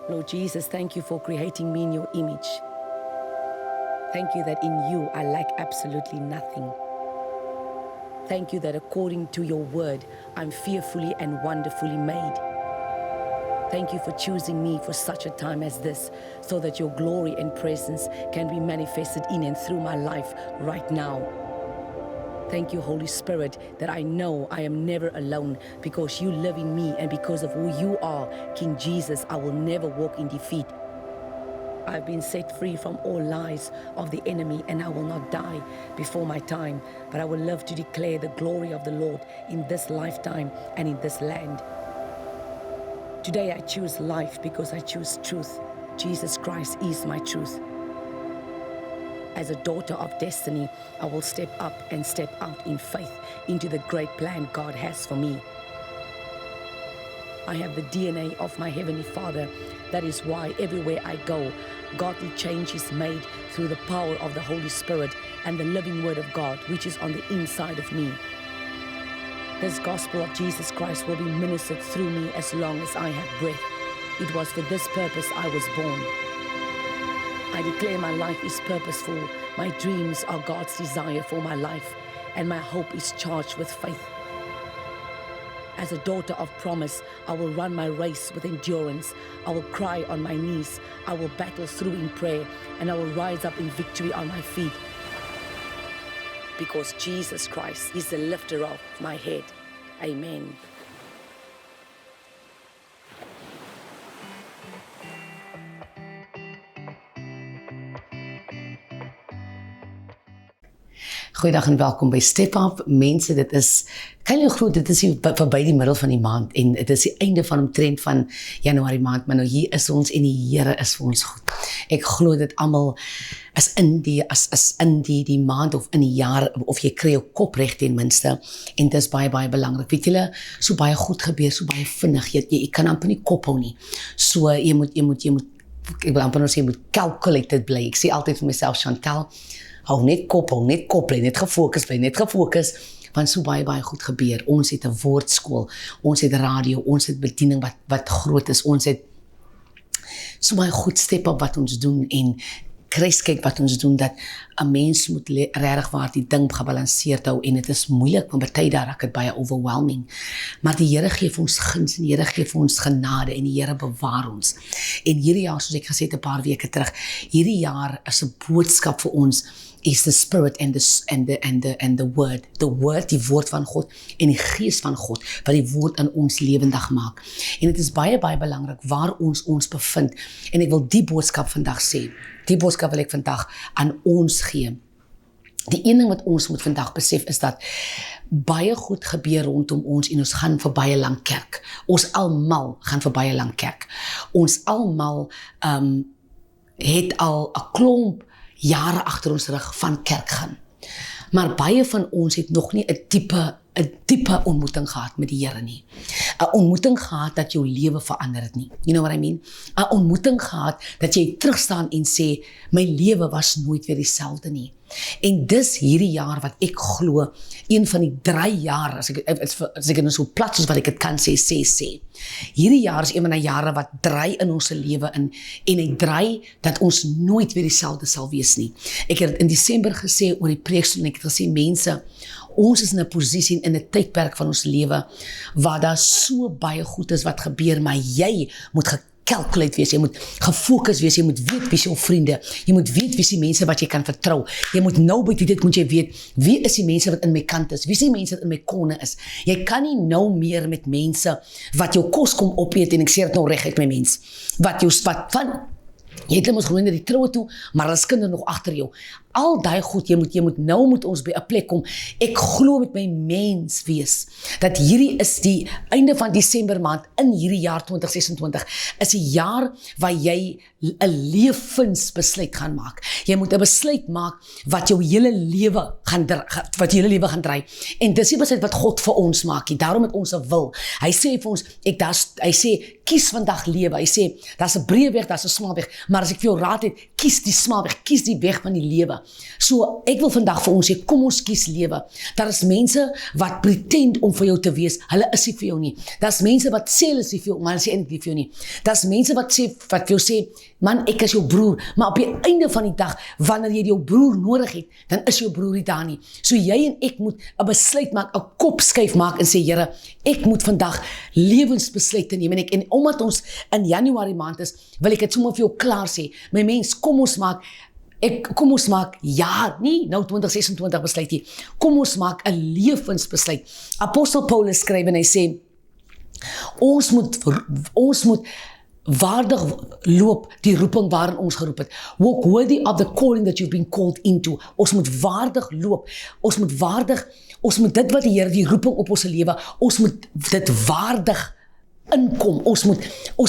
Lord Jesus, thank you for creating me in your image. Thank you that in you I lack absolutely nothing. Thank you that according to your word, I'm fearfully and wonderfully made. Thank you for choosing me for such a time as this, so that your glory and presence can be manifested in and through my life right now. Thank you, Holy Spirit, that I know I am never alone because you live in me, and because of who you are, King Jesus, I will never walk in defeat. I've been set free from all lies of the enemy, and I will not die before my time, but I will live to declare the glory of the Lord in this lifetime and in this land. Today I choose life because I choose truth. Jesus Christ is my truth. As a daughter of destiny, I will step up and step out in faith into the great plan God has for me. I have the DNA of my Heavenly Father. That is why everywhere I go, godly change is made through the power of the Holy Spirit and the living Word of God, which is on the inside of me. This gospel of Jesus Christ will be ministered through me as long as I have breath. It was for this purpose I was born. I declare my life is purposeful. My dreams are God's desire for my life, and my hope is charged with faith. As a daughter of promise, I will run my race with endurance. I will cry on my knees. I will battle through in prayer, and I will rise up in victory on my feet. Because Jesus Christ is the lifter of my head. Amen. Goeiedag en welkom by Step Up. Mense, dit is, kan jy glo, dit is verby die middel van die maand en dit is die einde van omtrent van Januarie maand, maar nou hier is ons en die Here is vir ons goed. Ek glo dit almal is in die maand of in die jaar, of jy kry jou kop reg ten minste, en dit is baie, baie belangrik. Weet julle, so baie goed gebeur, so baie vinnig, jy kan amper nie kop hou nie. So, jy moet, ek wil amper nou sê, jy moet calculated bly. Ek sê altyd vir myself, Chantal, hou net kop, bly net gefokus, want so baie, baie goed gebeur. Ons het 'n woordskool, ons het radio, ons het bediening wat groot is, ons het so baie goed step op wat ons doen, en kyk wat ons doen, dat 'n mens moet regtig waar die ding gebalanseerd hou, en dit is moeilik, want party daar raak dit baie overwhelming, maar die Here gee vir ons guns, en die Here gee vir ons genade, en die Here bewaar ons. En hierdie jaar, soos ek gesê het 'n paar weke terug, hierdie jaar is 'n boodskap vir ons, is the Spirit and the Word. The Word, die woord van God, en die gees van God, wat die woord in ons lewendig maak. En dit is baie, baie belangrik waar ons bevind, en ek wil die boodskap vandag sê, die boodskap wil ek vandag aan ons gee. Die een ding wat ons moet vandag besef is dat baie goed gebeur rondom ons, en ons gaan vir baie lang kerk. Ons almal gaan vir baie lang kerk. Ons almal het al 'n klomp jare agter ons rug van kerk gaan. Maar baie van ons het nog nie 'n diepe ontmoeting gehad met die Here nie. 'n Ontmoeting gehad dat jou lewe verander het nie. You know what I mean? 'n Ontmoeting gehad dat jy terugstaan en sê, my lewe was nooit weer dieselfde nie. En dis hierdie jaar wat ek glo, een van die 3 jaar, as ek nou so plat soos wat ek dit kan sê. Hierdie jaar is een van die jare wat draai in ons lewe in, en hy draai dat ons nooit weer dieselfde sal wees nie. Ek het in Desember gesê oor die preekstoel, en ek het gesê, mense, ons is in 'n posisie, in 'n tydperk van ons lewe, waar daar so baie goed is wat gebeur, maar jy moet calculate wees, jy moet gefokus wees, jy moet weet wie is jou vriende, jy moet weet wie is die mense wat jy kan vertrou, jy moet nou by dit moet jy weet, wie is die mense wat in my kant is, wie is die mense wat in my korne is. Jy kan nie nou meer met mense wat jou kos kom opeet, en ek sê dit nou reg uit my mens, jy het ons gewoon na die troue toe, maar as kinders nog agter jou. Al daai goed, nou moet ons by 'n plek kom. Ek glo met my mens wees, dat hierdie is die einde van Desember maand, in hierdie jaar 2026, is 'n jaar waar jy 'n lewensbesluit gaan maak. Jy moet 'n besluit maak wat jou hele lewe gaan draai. En dis die besluit wat God vir ons maak. Daarom het ons 'n wil. Hy sê vir ons, hy sê, kies vandag lewe. Hy sê, daar's 'n breë weg, daar's 'n smal weg, maar as ek vir jou raad het, kies die smaalweg, kies die weg van die lewe. So, ek wil vandag vir ons sê, kom ons kies lewe. Daar is mense wat pretend om vir jou te wees, hulle is nie vir jou nie. Daar is mense wat sê hulle is nie vir jou, maar hulle sê eintlik nie vir jou nie. Daar is mense wat vir jou sê, man, ek is jou broer, maar op die einde van die dag, wanneer jy jou broer nodig het, dan is jou broer nie daar nie. So jy en ek moet 'n besluit maak, 'n kopskuif maak en sê, Here, ek moet vandag lewensbesluite neem. En omdat ons in Januarie maand is, wil ek dit sommer vir jou klaar sê. My mens, kom ons maak nie nou 2026 besluit nie. Kom ons maak 'n lewensbesluit. Apostel Paulus skryf en hy sê, ons moet waardig loop die roeping waarin ons geroep het. Walk worthy of the calling that you've been called into. Ons moet waardig loop. Ons moet dit wat die Here, die roeping op ons lewe, ons moet dit waardig inkom. Ons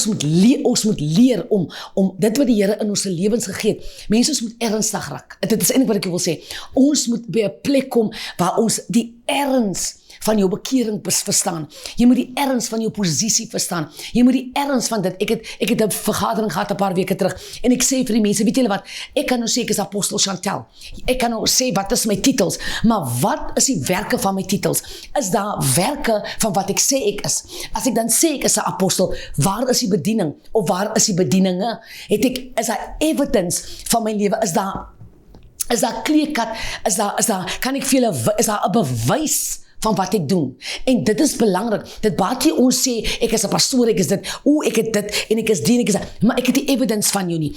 moet leer om dit wat die Here in ons lewens gegee het. Mense, ons moet ernstig raak. Dit is eintlik wat ek wil sê. Ons moet by 'n plek kom waar ons die erns van jou bekering verstaan. Jy moet die erns van jou posisie verstaan. Jy moet die erns van dit. Ek het 'n vergadering gehad 'n paar weke terug en ek sê vir die mense, weet julle wat? Ek kan nou sê ek is apostel Chantel. Ek kan nou sê wat is my titels, maar wat is die werke van my titels? Is daar werke van wat ek sê ek is? As ek dan sê ek is 'n apostel, waar is die bediening of waar is die bedieninge? Is daar evidence van my lewe? Is daar kleerkat? Kan ek vir julle, is daar 'n bewys van wat ek doen? En dit is belangrik. Dit baat nie ons sê, ek is 'n pastoor, ek is dit, ek het dit, en ek is die, en ek is dat, maar ek het die evidence van jou nie.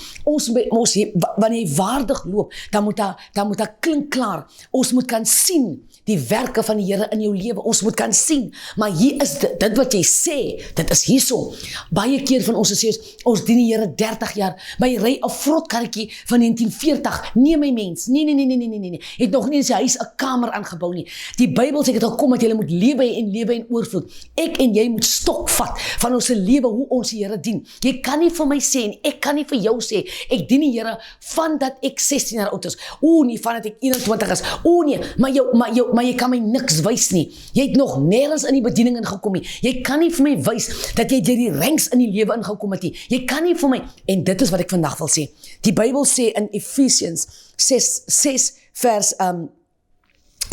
Wanneer jy waardig loop, dan moet daar klink klaar. Ons moet kan sien die werke van die Here in jou lewe. Ons moet kan sien, maar hier is dit wat jy sê, dit is hierso. Baie keer van ons sê, ons dien die Here 30 jaar, maar jy ry 'n vrotkarretjie van 1940. Nee, my mens, nee. Het nog nie in sy huis 'n kamer aangebou nie. Die Bybel sê dit kom dat jy moet lewe en lewe in oorvloed. Ek en jy moet stok vat van ons lewe, hoe ons die Here dien. Jy kan nie vir my sê, en ek kan nie vir jou sê, ek dien die Here van dat ek 16 jaar oud is. Nie van dat ek 21 is. Nee, maar jy kan my niks wys nie. Jy het nog nergens in die bediening ingekom nie. Jy kan nie vir my wys dat jy deur die ranks in die lewe ingekom het nie. Jy kan nie vir my, en dit is wat ek vandag wil sê. Die Bybel sê in Efesiërs 6 vers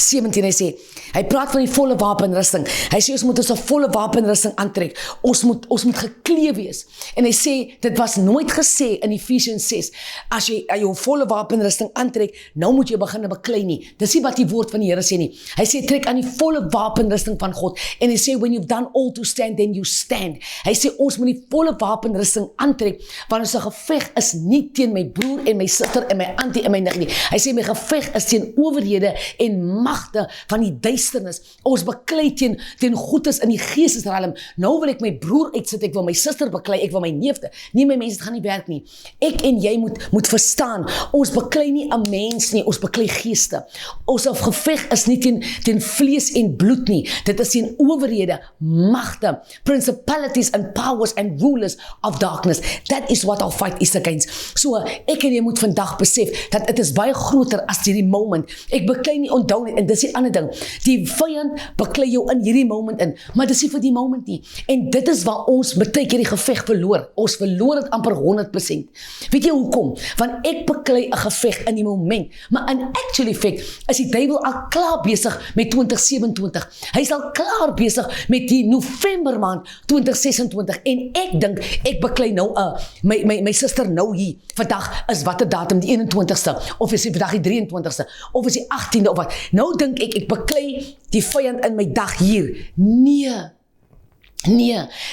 17, hy praat van die volle wapenrusting. Hy sê ons moet ons 'n volle wapenrusting aantrek. Ons moet geklee wees. En hy sê, dit was nooit gesê in Efesiërs 6, as jy jou volle wapenrusting aantrek, nou moet jy begin beklei nie. Dis nie wat die woord van die Here sê nie. Hy sê, trek aan die volle wapenrusting van God. En hy sê, when you've done all to stand, then you stand. Hy sê, ons moet die volle wapenrusting aantrek, want ons geveg is nie teen my broer en my suster en my auntie en my nig nie. Hy sê, my geveg is teen owerhede en magte van die duisternis. Ons beklei teen goedes in die geestesriem. Nou wil ek my broer uitsit, ek wil my suster beklei, ek wil my neef. Nee, my mense, dit gaan nie werk nie. Ek en jy moet verstaan, ons beklei nie 'n mens nie, ons beklei geeste. Ons geveg is nie teen vlees en bloed nie. Dit is teen owerhede, magte, principalities and powers and rulers of darkness. That is what our fight is against. So, ek en jy moet vandag besef, dat dit is baie groter as die moment. Ek beklei nie, onthou nie, en dis die ander ding, die vyand beklei jou in hierdie moment in, maar dis nie vir die moment nie, en dit is waar ons baie keer die geveg verloor. Ons verloor het amper 100%. Weet jy hoekom? Want ek beklei 'n geveg in die moment, maar in actually fact is die duiwel al klaar besig met 2027. Hy is al klaar besig met die November maand 2026, en ek dink, ek beklei nou my suster nou hier, vandag is wat 'n datum, die 21ste, of is die vandag die 23ste, of is die 18de, of wat. Nou dink ek beklei die vyand in my dag hier. Nee,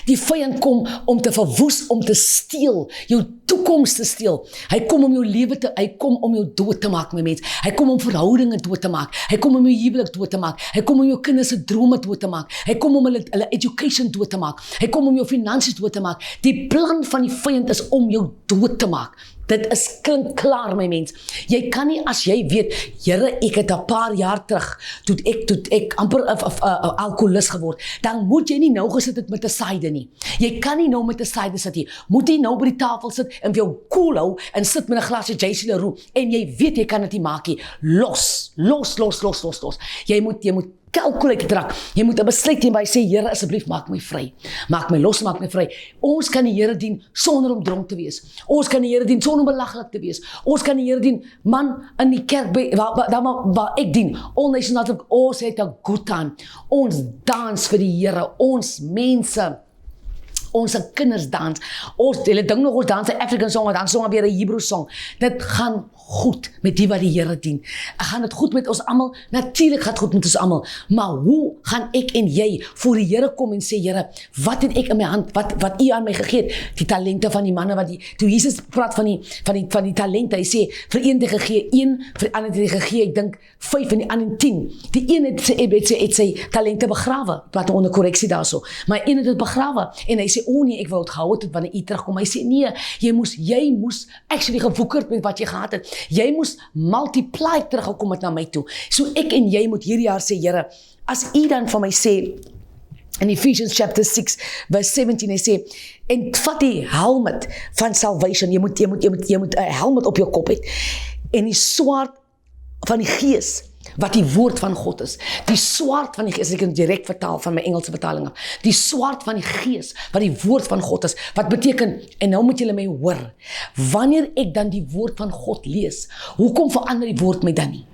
die vyand kom om te verwoes, om te steel, jou toekoms te steel. Hy kom om jou lewe hy kom om jou dood te maak, my mens. Hy kom om verhoudinge dood te maak. Hy kom om jou huwelik dood te maak. Hy kom om jou kinders se drome dood te maak. Hy kom om hulle education dood te maak. Hy kom om jou finansies dood te maak. Die plan van die vyand is om jou dood te maak. Dit klink klaar, my mens. Jy kan nie, as jy weet, Here, ek het 'n paar jaar terug, toe ek amper alkoholist geword, dan moet jy nie nou gesit het met 'n syde nie. Jy kan nie nou met 'n syde sit nie. Moet jy nou by die tafel sit en vir jou cool hou en sit met 'n glasie JC Leroux en jy weet jy kan dit nie maak nie. Los. Jy moet calculate te raak. Jy moet 'n besluit neem waar jy sê, Here, asseblief maak my vry. Maak my los, maak my vry. Ons kan die Here dien sonder om dronk te wees. Ons kan die Here dien sonder om belaglik te wees. Ons kan die Here dien, man, in die kerk waar ek dien. All Nations Network, ons het 'n good time. Ons dans vir die Here, ons mense. Ons kinders dans. Hulle dink nog ons dans 'n African song, dan song weer 'n Hebrew song. Dit gaan goed met die wat die Here dien. Gaan dit goed met ons almal? Natuurlik gaan dit goed met ons almal. Maar hoe gaan ek en jy voor die Here kom en sê, Here, wat het ek in my hand? Wat U aan my gegee het? Die talente van die manne wat toe Jesus praat van die talente, hy sê vir een het gegee 1, vir die ander het hy gegee, ek dink 5 en die ander 10. Die een het sy talente begrawe. Praat onder korreksie daarso. Maar een het dit begrawe en hy sê, nee, ek wou het gehou het wanneer U terugkom. Hy sê, nee, jy moes actually gewoekerd met wat jy gehad het. Jy moes multiply teruggekom het na my toe. So ek en jy moet hierdie jaar sê, Here, as U dan van my sê, in Ephesians chapter 6, verse 17, hy sê, en vat die helmet van salvation, jy moet 'n helmet op jou kop hê, en die swaard van die Gees, wat die woord van God is. Die swaard van die Gees, ek kan direk vertaal van my Engelse vertaling af. Die swaard van die Gees, wat die woord van God is. Wat beteken, en nou moet julle my hoor, wanneer ek dan die woord van God lees, hoekom verander die woord my dan nie?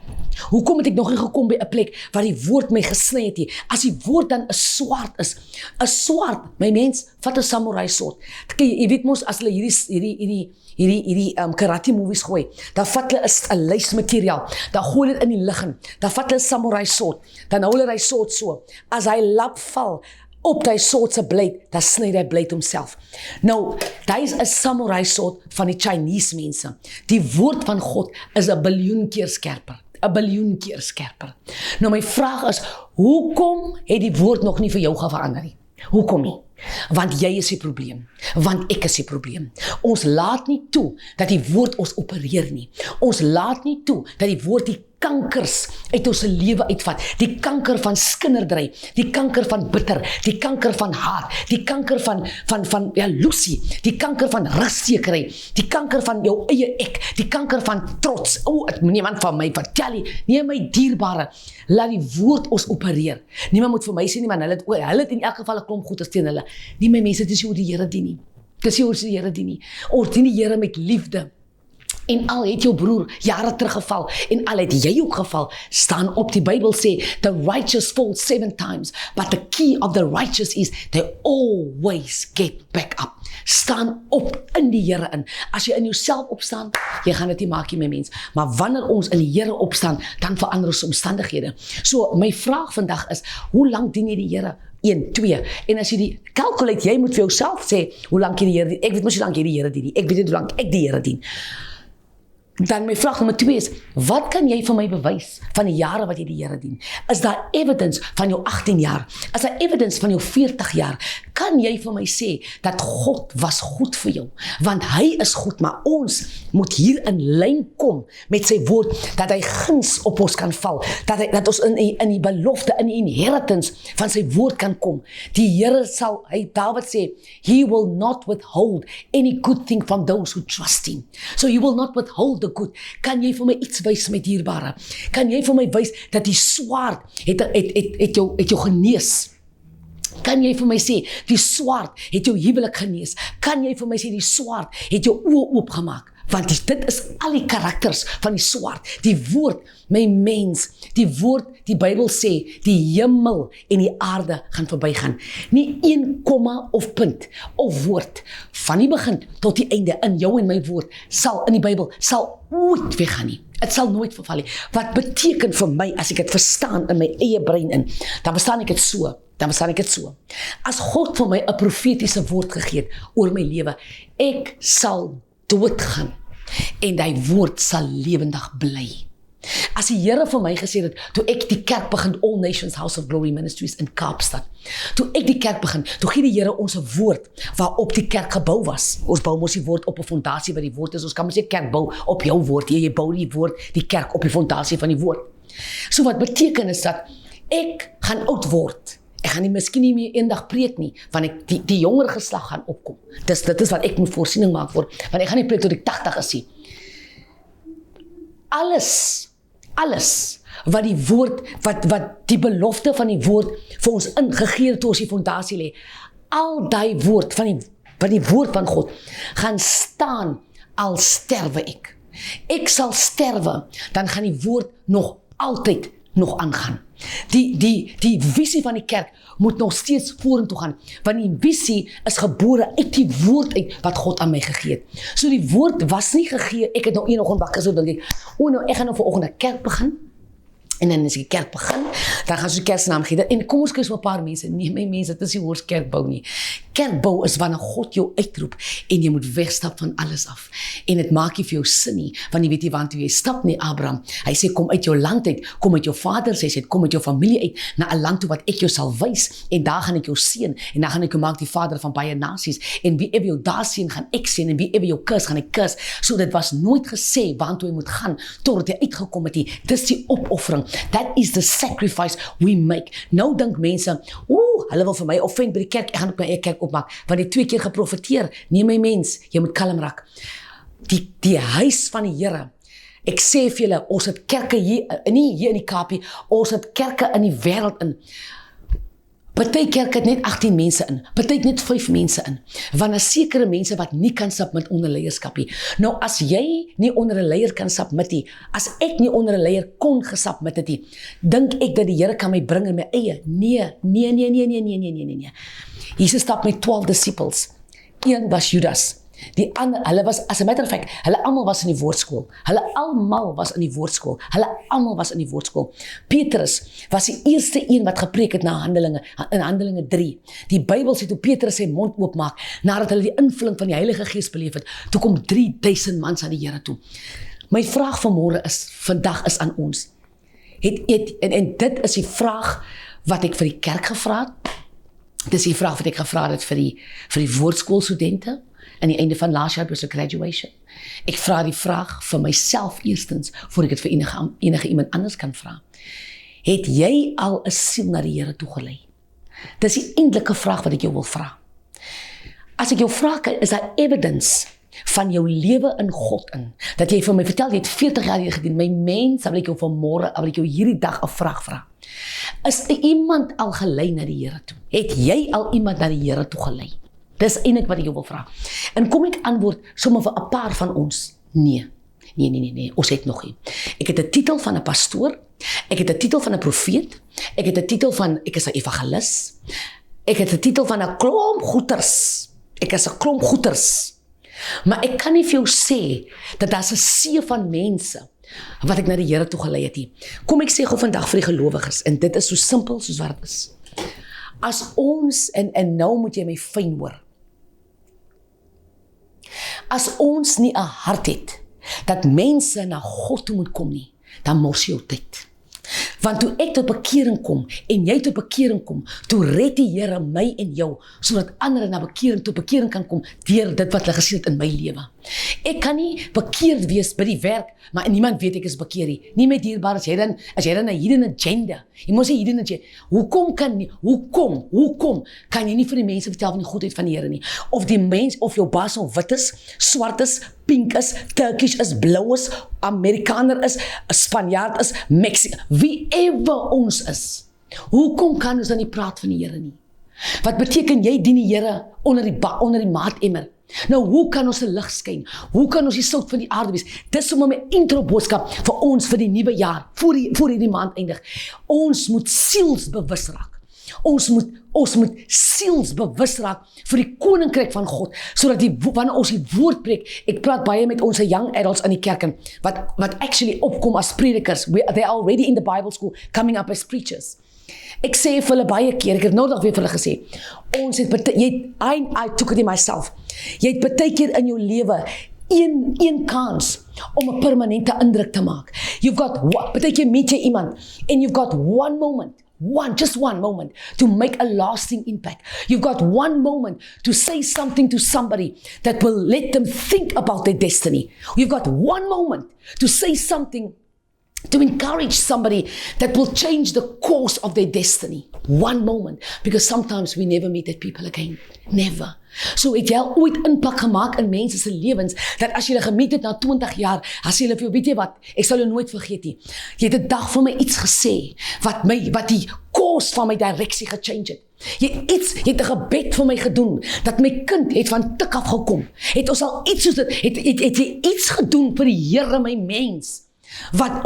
Hoekom het ek nog nie gekom by 'n plek waar die woord my gesny het nie? As die woord dan 'n swaard is, 'n swaard, my mens, vat 'n samurai sword. Jy weet mos, as hulle hierdie karate movies gooi, dan vat hulle 'n lysmateriaal, dan gooi hulle in die lug in, dan vat hulle 'n samurai sword, dan hou hulle hy sword so, as hy lap val, op die sword se blade, dan sny hy blade homself. Nou, daar is 'n samurai sword van die Chinese mense. Die woord van God is 'n biljoen keer skerper. 'n biljoen keer skerper. Nou my vraag is, hoekom het die woord nog nie vir jou gaan verander nie? Hoekom nie? Want jy is die probleem. Want ek is die probleem. Ons laat nie toe dat die woord ons opereer nie. Ons laat nie toe dat die woord die kankers uit ons lewe uitvat. Die kanker van skinderdery, die kanker van bitter, die kanker van haat, die kanker van jaloesie, die kanker van russekerry, die kanker van jou eie ek, die kanker van trots. Het niemand van my vertel nie. Nee, my dierbare, laat die woord ons opereer. Niemand moet vir my sê nie, man, hulle het in elk geval 'n klomp goeders teen hulle. Nie my mense, dis hoe die Here dien nie. Dis hoe die Here dien nie. Ons dien die Here met liefde. En al het jou broer jare teruggeval, en al het jy ook geval, staan op. Die Bybel sê, the righteous fall 7 times, but the key of the righteous is, they always get back up. Staan op in die Here in. As jy in jouself opstaan, jy gaan dit nie maak nie, my mens. Maar wanneer ons in die Here opstaan, dan verander ons omstandighede. So, my vraag vandag is, hoe lank dien jy die Here? 1, 2. En as jy die calculate, jy moet vir jouself sê, hoe lank jy die Here dien. Ek weet mos hoe lank jy die Here dien nie. Ek weet nie hoe lank ek die Here dien. Dan my vraag nommer 2 is, wat kan jy vir my bewys van die jare wat jy die Here dien? Is daar evidence van jou 18 jaar? Is daar evidence van jou 40 jaar? Kan jy vir my sê dat God was goed vir jou? Want hy is goed, maar ons moet hier in lyn kom met sy woord, dat hy guns op ons kan val, dat ons in die belofte, in die inheritance van sy woord kan kom. Die Here sal, David sê, he will not withhold any good thing from those who trust him. So he will not withhold the good. Kan jy vir my iets wys, my dierbare? Kan jy vir my wys dat die swaard het jou genees? Kan jy vir my sê, die swaard het jou huwelik genees? Kan jy vir my sê, die swaard het jou oë oopgemaak? Want dit is al die karakters van die swaard. Die woord, my mens, die woord, die Bybel sê, die hemel en die aarde gaan verbygaan. Nie 1 komma of punt of woord van die begin tot die einde in jou en my woord sal in die Bybel sal ooit weggaan nie. Het sal nooit verval nie. Wat beteken vir my as ek dit verstaan in my eie brein in, dan verstaan ek dit so. As God vir my 'n profetiese woord gegee het oor my lewe, ek sal doodgaan en die woord sal lewendig bly. As die Here vir my gesê het, toe ek die kerk begin, All Nations House of Glory Ministries in Kaapstad, toe ek die kerk begin, toe gee die Here ons 'n woord waarop die kerk gebou was. Ons bou mos die woord op 'n fondasie wat die woord is. Ons kan mos nie kerk bou op jou woord. Jy bou die woord, die kerk op die fondasie van die woord. So wat beteken is dat ek gaan oud word. Ek gaan miskien nie meer eendag preek nie, want die jonger geslag gaan opkom. Dit is wat ek moet voorsiening maak voor, want ek gaan nie preek tot ek 80 is nie. Alles wat die woord, wat die belofte van die woord vir ons ingegee het toe ons die fondasie lê. Al die woord van die woord van God gaan staan al sterwe ek. Ek sal sterwe, dan gaan die woord nog altyd nog aangaan. Die visie van die kerk moet nog steeds vorentoe gaan, want die visie is gebore uit die woord uit wat God aan my gegee het. So die woord was nie gegee, ek het nou een wakker so dink ek, ek gaan nou vanoggend 'n kerk begin. En dan as die kerk begin, dan gaan ons die kerknaam gee. En kom ons kyk so 'n paar mense. Nee, my mense, dit is nie hoors kerkbou nie. Kerkbou is wanneer God jou uitroep en jy moet wegstap van alles af. En dit maak nie vir jou sin nie, want jy weet nie waar jy stap nie, Abraham. Hy sê kom uit jou land uit, kom uit jou vader se huis, kom uit jou familie uit na 'n land toe wat ek jou sal wys en daar gaan ek jou seën en dan gaan ek jou maak die vader van baie nasies en wie ewe jou daar seën gaan ek seën en wie ewe jou kus gaan ek kus. So dit was nooit gesê waartoe jy moet gaan totdat jy uitgekom het. Dis die opoffering. That is the sacrifice we make. Nou dink mense, hulle wil vir my offend by die kerk, ek gaan ook my eie kerk opmaak, want die 2 keer geprofeteer. Nee my mens, jy moet kalm raak. Die huis van die Here. Ek sê vir julle, ons het kerke hier, nie hier in die Kaapie, ons het kerke in die wêreld in. Party kerk het net 18 mense in, party het net 5 mense in, want as sekere mense wat nie kan submit onder leierskap nie. Nou as jy nie onder 'n leier kan submit nie, as ek nie onder 'n leier kon gesubmit het nie, dink ek dat die Here kan my bring in my eie. Nee. Jesus stap met 12 disciples. Een was Judas. Die ander, hulle was, as a matter of fact, hulle almal was in die woordskool. Hulle almal was in die woordskool. Petrus was die eerste een wat gepreek het na in Handelinge 3. Die Bybel sê toe Petrus sy mond oopmaak, nadat hulle die invulling van die Heilige Gees beleef het, toe kom 3000 mans aan die Here toe. My vraag vandag is aan ons. En dit is die vraag wat ek vir die kerk gevra het. Dit is die vraag wat ek gevra het vir die woordskoolstudente aan die einde van laas jaar by so graduation. Ek vra die vraag vir myself eerstens, voor ek het vir enige iemand anders kan vra. Het jy al 'n siel na die Here toe gelei? Dis die eintlike vraag wat ek jou wil vra. As ek jou vra, is daar evidence van jou lewe in God in, dat jy vir my vertel, jy het 40 jaar hier gedien, my mens, wil ek jou vanmôre, wil ek jou hierdie dag 'n vraag vra. Is iemand al gelei na die Here toe? Het jy al iemand na die Here toe gelei? Dis eintlik wat ek jou wil vra. En kom ek antwoord sommer vir 'n paar van ons? Nee, ons het nog nie. Ek het 'n titel van 'n pastoor, ek het 'n titel van 'n profeet, ek het 'n titel van, ek is 'n evangelis, ek het 'n titel van 'n klomp goeters, ek is 'n klomp goeters, maar ek kan nie vir jou sê, dat daar 'n see van mense, wat ek na die Here toe gelei het nie. Kom ek sê gou vandag vir die gelowiges, en dit is so simpel soos wat dit is. As ons, en nou moet jy my fyn hoor, as ons nie 'n hart het, dat mense na God toe moet kom nie, dan mors jy jou tyd. Want toe ek tot bekering kom, en jy tot bekering kom, toe red die Here my en jou, sodat ander na tot bekering kan kom, deur dit wat hulle gesien het in my lewe. Ek kan nie bekeerd wees by die werk, maar niemand weet ek is bekeer nie. Nie met dierbaar, as jy dan 'n hidden agenda, jy moet sê hidden agenda, hoekom kan jy nie vir die mense vertel van die goedheid van die Here nie, of die mens, of jou baas of wit is, swart is, pink is, Turkish is, blou is, Amerikaner is, Spanjaard is, wie ever ons is, hoekom kan ons dan nie praat van die Here nie? Wat beteken jy dien die Here onder die maatemmer? Nou, hoe kan ons 'n lig skyn? Hoe kan ons die sout van die aarde wees? Dis sommer my intro boodskap vir ons vir die nuwe jaar, voor hierdie maand eindig. Ons moet sielsbewus raak. Ons moet sielsbewus raak vir die koninkryk van God, sodat wanneer ons die woord preek, ek praat baie met ons young adults in die kerk, wat actually opkom as predikers, they are already in the Bible school, coming up as preachers. Ek sê vir hulle baie keer, ek het nou nog weer vir hulle gesê, I took it in myself, jy het baie keer in jou lewe, een kans om 'n permanente indruk te maak. You've got, baie keer meet jy iemand, and you've got one moment, just one moment to make a lasting impact. You've got one moment to say something to somebody that will let them think about their destiny. You've got one moment to say something to encourage somebody that will change the course of their destiny. One moment. Because sometimes we never meet that people again. Never. So het jy al ooit impak gemaak in mense se lewens, dat as jy hulle gemeet het na 20 jaar, as jy hulle vir jou, weet jy wat, ek sal jou nooit vergeet nie. Jy het 'n dag vir my iets gesê, wat die course van my direksie gechange het. Jy het 'n gebed vir my gedoen, dat my kind het van tik af gekom. Het ons al iets soos dit, het jy iets gedoen vir die Here, my mens, wat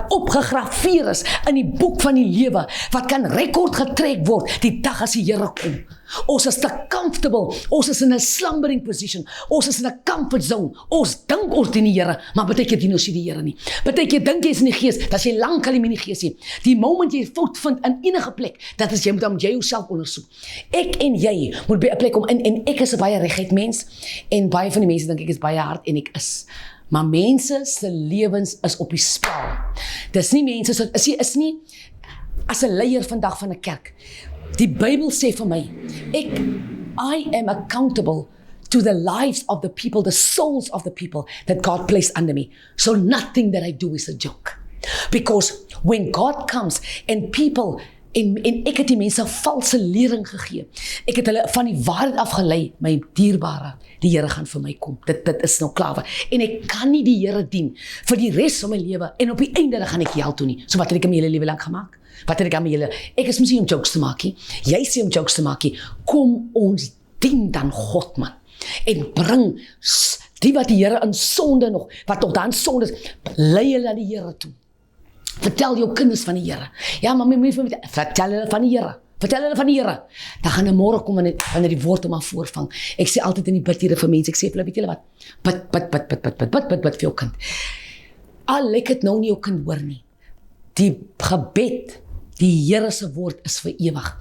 opgegraveer is in die boek van die lewe, wat kan rekord getrek word die dag as die Here kom. Ons is te comfortable, ons is in 'n slumbering position, ons is in 'n comfort zone, ons dink ons dien die Here, maar baie keer dien ons nie die Here nie. Baie keer dink jy is in die gees, dat jy lankal nie in die gees nie. Die moment jy fout vind in enige plek, dat is jy moet jouself ondersoek. Ek en jy moet by 'n plek kom, en ek is 'n baie reguit mens, en baie van die mense dink ek is baie hard, en ek is. Maar mense se lewens is op die spel. Dis nie mense, is nie as 'n leier vandag van 'n kerk. Die Bybel sê vir my, I am accountable to the lives of the people, the souls of the people that God placed under me. So nothing that I do is a joke. Because when God comes and people, en ek het die mense valse lering gegee. Ek het hulle van die waarheid afgelei, my dierbare, die Here gaan vir my kom. Dit is nou klaar. En ek kan nie die Here dien vir die res van my lewe, en op die einde dan gaan ek hel toe nie. So wat het ek in my hele lewe lank gemaak? Wat het ek aan my hele, ek is mos nie om jokes te maak nie. Jy sê om jokes te maak nie. Kom ons dien dan God, man. En bring die wat die Here in sonde nog, wat nog dan sonde is, lei hulle na die Here toe. Vertel jou kinders van die Here. Ja, maar vertel hulle van die Here. Vertel hulle van die Here. Dan gaan 'n môre kom wanneer die woord hom aan voorvang. Ek sê altyd in die bidtiere vir mense, ek sê vir hulle, weet julle wat? Bid vir jou kind. Al ek het nou nie jou kind hoor nie. Die gebed, die Here se woord is vir ewig.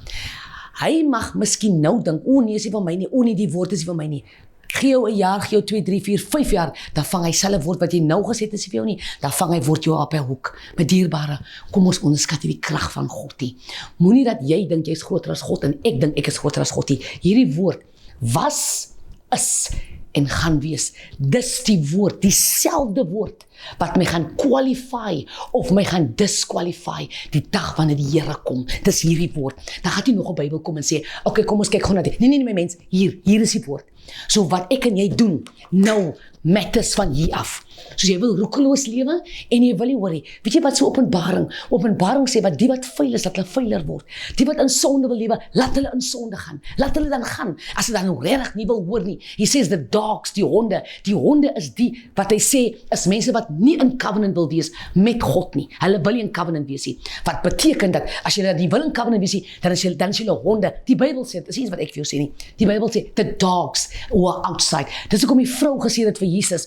Hy mag miskien nou dink, o nee, is nie van my nie, o nee, die woord is nie van my nie. Gee jou 'n jaar, gee jou 2, 3, 4, 5 jaar, dan vang hy selfe woord wat jy nou gesê het, is nie vir jou nie, dan vang hy woord jou op 'n hoek. My dierbare, kom ons onderskat die krag van God nie. Moenie dat jy dink jy is groter as God, en ek dink ek is groter as God nie. Hierdie woord was, is en gaan wees. Dis die woord, dieselfde woord, wat my gaan qualify, of my gaan disqualify, die dag wanneer die Here kom. Dis hierdie woord. Dan gaan jy nog 'n Bybel kom en sê, okay, kom ons kyk gou na dit. Nee, my mens, hier is die woord. So wat ek en jy doen, nou, matters van hier af. So jy wil roekeloos lewe, en jy wil nie worry. Weet jy wat so Openbaring sê, wat die wat vuil is, dat hulle vuiler word. Die wat in sonde wil lewe, laat hulle in sonde gaan. Laat hulle dan gaan, as hulle dan nog regtig nie wil hoor nie. Hy sê, the dogs, die honde is die, wat hy sê, is mense wat nie in covenant wil wees met God nie. Hulle wil nie in covenant wees nie. Wat beteken dat, as jy nie wil in covenant wees nie, dan is jy honde. Die Bybel sê, dit is iets wat ek vir jou sê nie. Die Bybel sê, the dogs who are outside. Dis hoekom die vrou gesê het vir Jesus,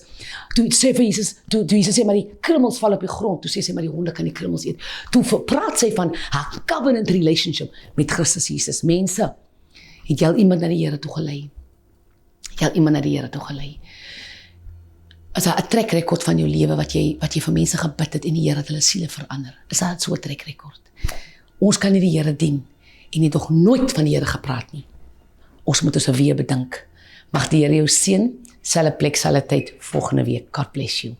toe Jesus sê, maar die krummels val op die grond, toe sê sy, maar die honde kan die krummels eet. Toe praat sy van haar covenant relationship met Christus Jesus. Mense, het jy al iemand na die Here toe gelei? Is daar 'n track record van jou lewe, wat jy vir mense gebid het, en die Here het hulle siele verander? Is daar so 'n track record? Ons kan nie die Here dien, en het nog nooit van die Here gepraat nie. Ons moet ons weer bedink. Mag die Here jou seën, selfe plek, selfe tyd, volgende week. God bless you.